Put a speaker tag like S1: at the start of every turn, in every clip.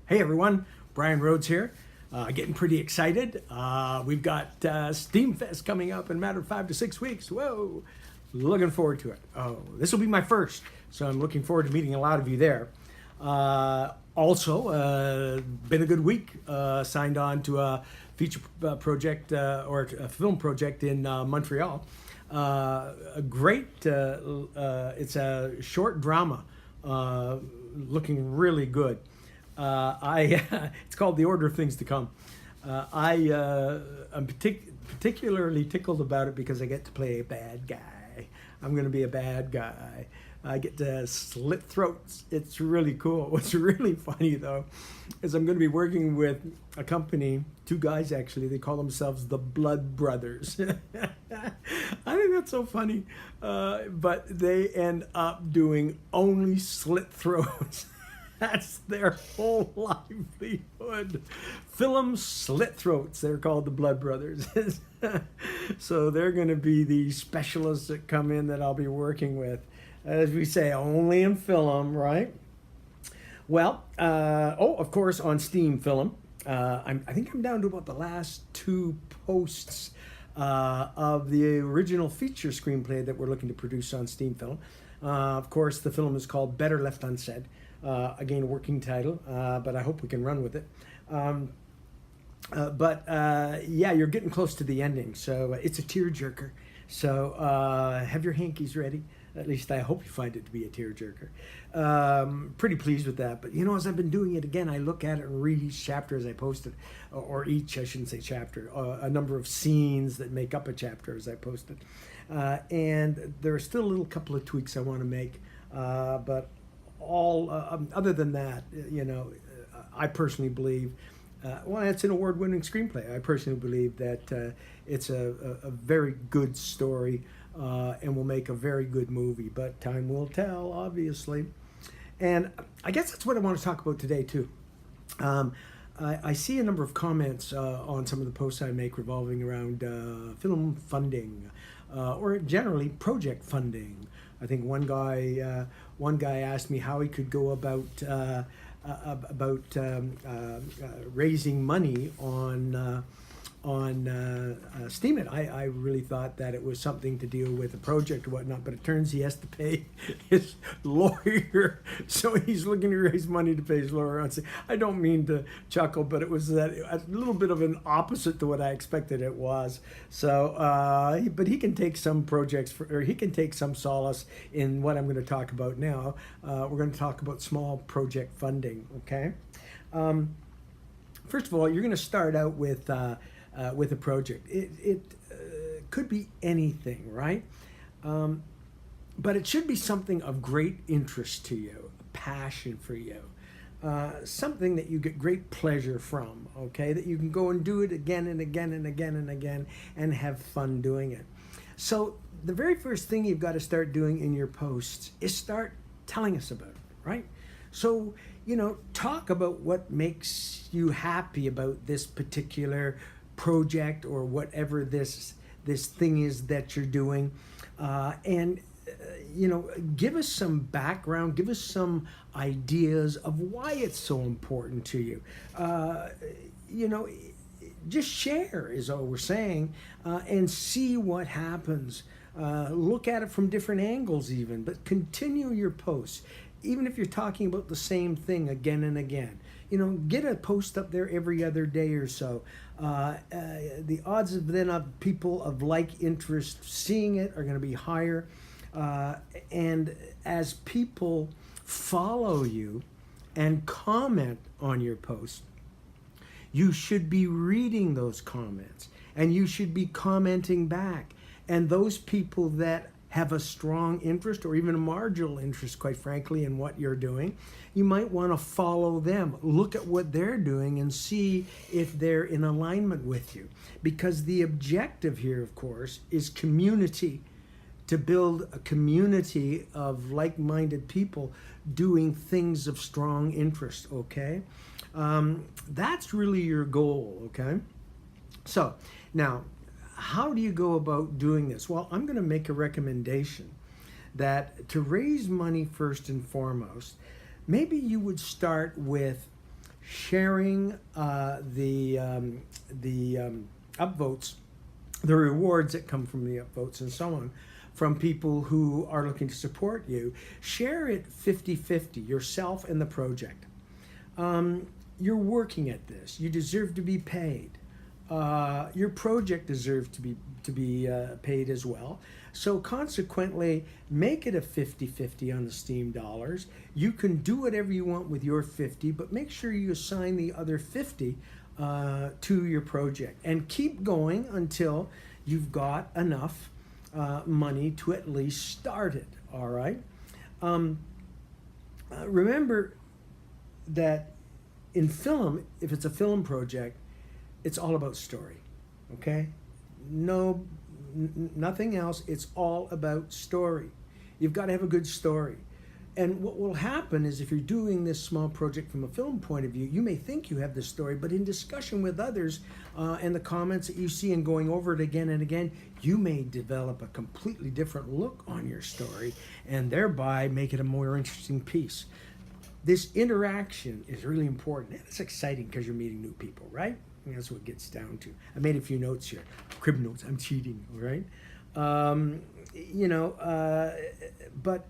S1: Hey everyone, Brian Rhodes here. Getting pretty excited. We've got Steamfest coming up in a matter of 5 to 6 weeks. Whoa, looking forward to it. Oh, this will be my first, so I'm looking forward to meeting a lot of you there. Also, been a good week. Signed on to a feature project or a film project in Montreal. A great, it's a short drama, looking really good. It's called The Order of Things to Come. I'm particularly tickled about it because I get to play a bad guy. I'm going to be a bad guy. I get to slit throats. It's really cool. What's really funny though is I'm going to be working with a company, two guys actually. They call themselves the Blood Brothers. I think that's so funny. But they end up doing only slit throats. That's their whole livelihood. Film slit throats. They're called the Blood Brothers. So they're going to be the specialists that come in that I'll be working with. As we say, only in film, right? Well, of course, on Steam Film. I think I'm down to about the last 2 posts of the original feature screenplay that we're looking to produce on Steam Film. Of course, the film is called Better Left Unsaid. Again, a working title, but I hope we can run with it. Yeah, you're getting close to the ending, so it's a tearjerker. So have your hankies ready. At least I hope you find it to be a tearjerker. Pretty pleased with that. But you know, as I've been doing it again, I look at it and read each chapter as I post it, or each, I shouldn't say chapter, a number of scenes that make up a chapter as I post it. And there are still a little couple of tweaks I want to make, but all other than that, you know, I personally believe, well, it's an award-winning screenplay. I personally believe that it's a very good story and will make a very good movie, but time will tell, obviously. And I guess that's what I want to talk about today, too. I see a number of comments on some of the posts I make revolving around film funding or generally project funding. I think one guy asked me how he could go about raising money on Steemit. I really thought that it was something to deal with a project or whatnot, but it turns he has to pay his lawyer, so he's looking to raise money to pay his lawyer. I don't mean to chuckle, but it was a little bit of an opposite to what I expected it was. So, but he can take some projects, or he can take some solace in what I'm going to talk about now. We're going to talk about small project funding, okay? First of all, you're going to start out with a project. It could be anything, right? But it should be something of great interest to you, a passion for you, something that you get great pleasure from, okay? That you can go and do it again and again and again and again and have fun doing it. So the very first thing you've got to start doing in your posts is start telling us about it, right? So, you know, talk about what makes you happy about this particular project or whatever this thing is that you're doing, and you know, give us some background, give us some ideas of why it's so important to you. You know, just share is all we're saying, and see what happens. Look at it from different angles even, but continue your posts. Even if you're talking about the same thing again and again, you know, get a post up there every other day or so. The odds of then of people of like interest seeing it are going to be higher. And as people follow you and comment on your post, you should be reading those comments and you should be commenting back. And those people that have a strong interest or even a marginal interest, quite frankly, in what you're doing, you might want to follow them. Look at what they're doing and see if they're in alignment with you. Because the objective here, of course, is community, to build a community of like-minded people doing things of strong interest, okay? That's really your goal, okay? So, now, how do you go about doing this? Well, I'm going to make a recommendation that to raise money first and foremost, maybe you would start with sharing the upvotes, the rewards that come from the upvotes and so on, from people who are looking to support you. Share it 50-50, yourself and the project. You're working at this. You deserve to be paid. Your project deserves to be paid as well. So consequently, make it a 50-50 on the Steam dollars. You can do whatever you want with your 50, but make sure you assign the other 50 to your project. And keep going until you've got enough money to at least start it, all right? Remember that in film, if it's a film project, it's all about story, okay? Nothing else. It's all about story. You've got to have a good story. And what will happen is, if you're doing this small project from a film point of view, you may think you have the story, but in discussion with others and the comments that you see and going over it again and again, you may develop a completely different look on your story and thereby make it a more interesting piece. This interaction is really important, and it's exciting because you're meeting new people, right? And that's what it gets down to. I made a few notes here, crib notes. I'm cheating, right? But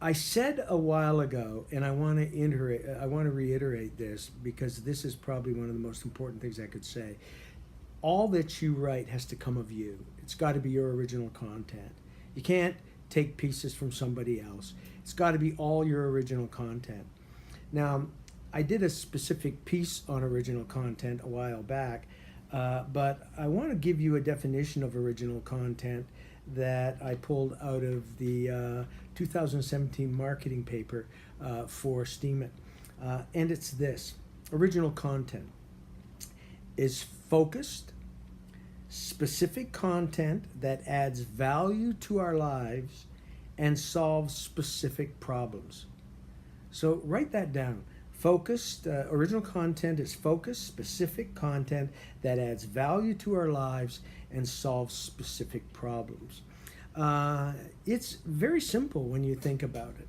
S1: I said a while ago, and I want to reiterate this, because this is probably one of the most important things I could say. All that you write has to come of you. It's got to be your original content. You can't take pieces from somebody else. It's got to be all your original content. Now, I did a specific piece on original content a while back, but I want to give you a definition of original content that I pulled out of the 2017 marketing paper for Steemit. And it's this: original content is focused, specific content that adds value to our lives and solves specific problems. So write that down. Focused, original content is focused, specific content that adds value to our lives and solves specific problems. It's very simple when you think about it.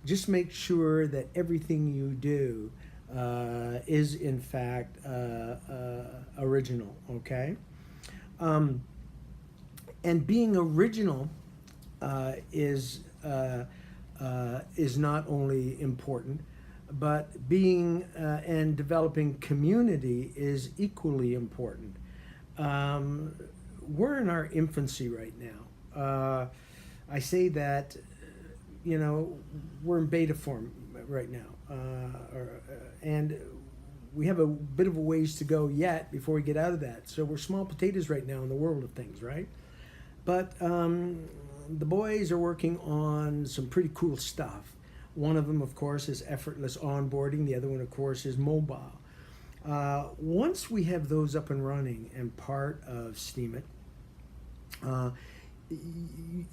S1: Just make sure that everything you do is in fact original, okay? And being original is not only important, but being and developing community is equally important. We're in our infancy right now. I say that, we're in beta form right now, and we have a bit of a ways to go yet before we get out of that. So we're small potatoes right now in the world of things, right? But the boys are working on some pretty cool stuff. One of them, of course, is effortless onboarding. The other one, of course, is mobile. Once we have those up and running and part of Steemit,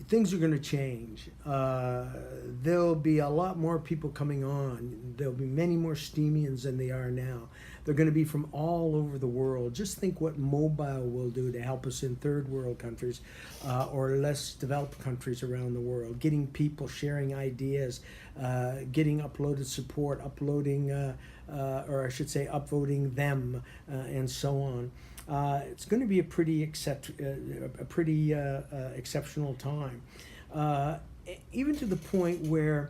S1: things are going to change. There'll be a lot more people coming on. There'll be many more Steemians than they are now. They're going to be from all over the world. Just think what mobile will do to help us in third world countries or less developed countries around the world. Getting people sharing ideas, getting uploaded support, uploading, or I should say upvoting them, and so on. It's going to be a pretty exceptional time, even to the point where,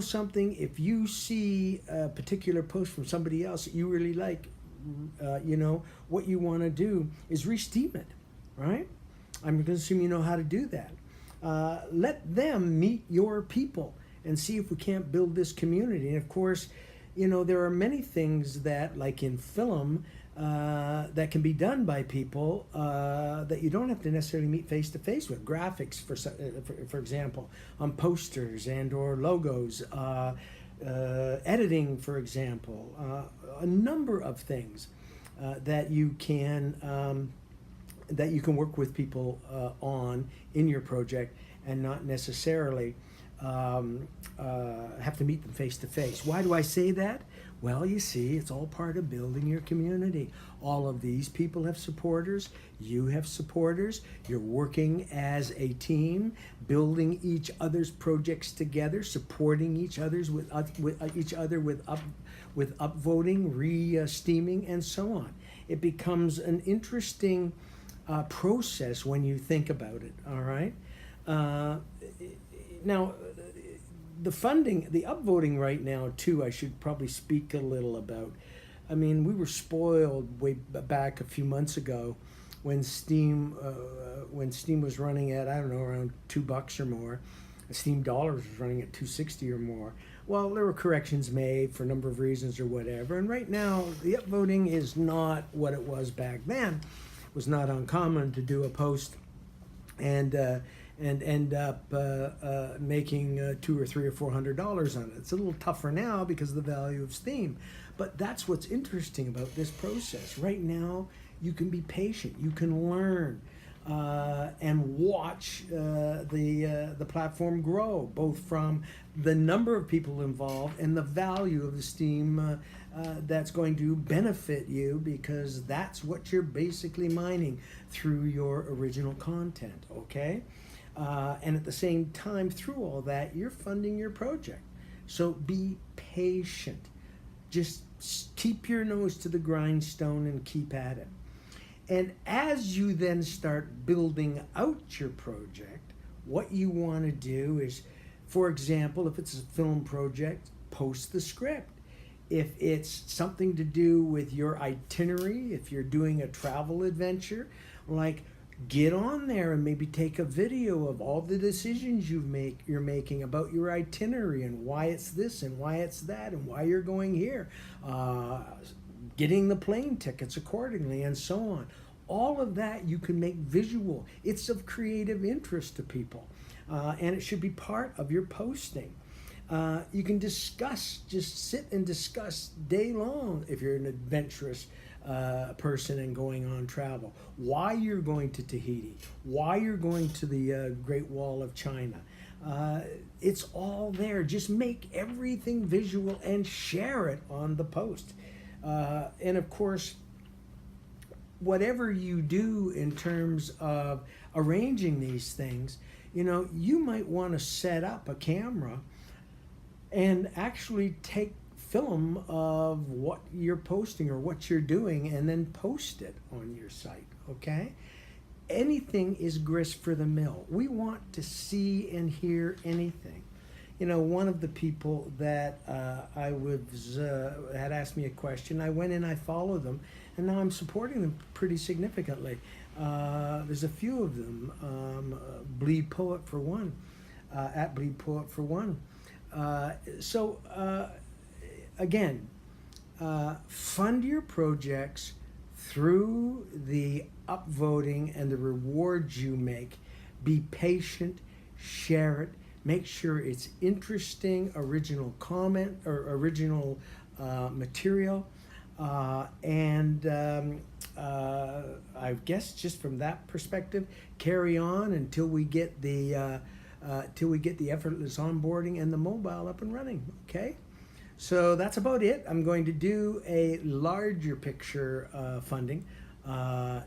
S1: something, if you see a particular post from somebody else that you really like, what you want to do is re-steam it, right? I'm going to assume you know how to do that. Let them meet your people and see if we can't build this community. And of course, there are many things that, like in film, that can be done by people that you don't have to necessarily meet face to face with. Graphics, for example, on posters and or logos, editing, for example, a number of things that you can work with people on in your project, and not necessarily have to meet them face to face. Why do I say that? Well, you see, it's all part of building your community. All of these people have supporters. You have supporters. You're working as a team, building each other's projects together, supporting each other's with each other with upvoting, steaming, and so on. It becomes an interesting process when you think about it. All right. Now, the funding, the upvoting right now too, I should probably speak a little about. I mean, we were spoiled way back a few months ago when Steem was running at, I don't know, around $2 or more. Steem dollars was running at 260 or more. Well, there were corrections made for a number of reasons or whatever. And right now, the upvoting is not what it was back then. It was not uncommon to do a post and end up making $200 or $300 or $400 on it. It's a little tougher now because of the value of Steem. But that's what's interesting about this process. Right now, you can be patient. You can learn and watch the platform grow, both from the number of people involved and the value of the Steem that's going to benefit you, because that's what you're basically mining through your original content, okay? And at the same time, through all that, you're funding your project. So be patient. Just keep your nose to the grindstone and keep at it. And as you then start building out your project, what you want to do is, for example, if it's a film project, post the script. If it's something to do with your itinerary, if you're doing a travel adventure, like, get on there and maybe take a video of all the decisions you're making about your itinerary and why it's this and why it's that and why you're going here, getting the plane tickets accordingly, and so on. All of that you can make visual. It's of creative interest to people, and it should be part of your posting. You can discuss, just sit and discuss day long if you're an adventurous person and going on travel, why you're going to Tahiti, why you're going to the Great Wall of China. It's all there. Just make everything visual and share it on the post. And of course, whatever you do in terms of arranging these things, you know, you might want to set up a camera and actually take film of what you're posting or what you're doing and then post it on your site, okay? Anything is grist for the mill. We want to see and hear anything. You know, one of the people that had asked me a question, I went in, I followed them, and now I'm supporting them pretty significantly. There's a few of them, Bleed Poet for one, at Bleed Poet for one. Again, fund your projects through the upvoting and the rewards you make. Be patient, share it, make sure it's interesting, original comment or original material. I guess just from that perspective, carry on until we get the effortless onboarding and the mobile up and running, okay? So that's about it. I'm going to do a larger picture funding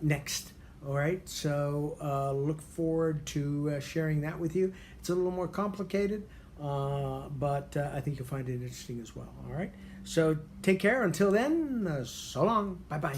S1: next. All right, so look forward to sharing that with you. It's a little more complicated, but I think you'll find it interesting as well. All right, so take care. Until then, so long. Bye-bye.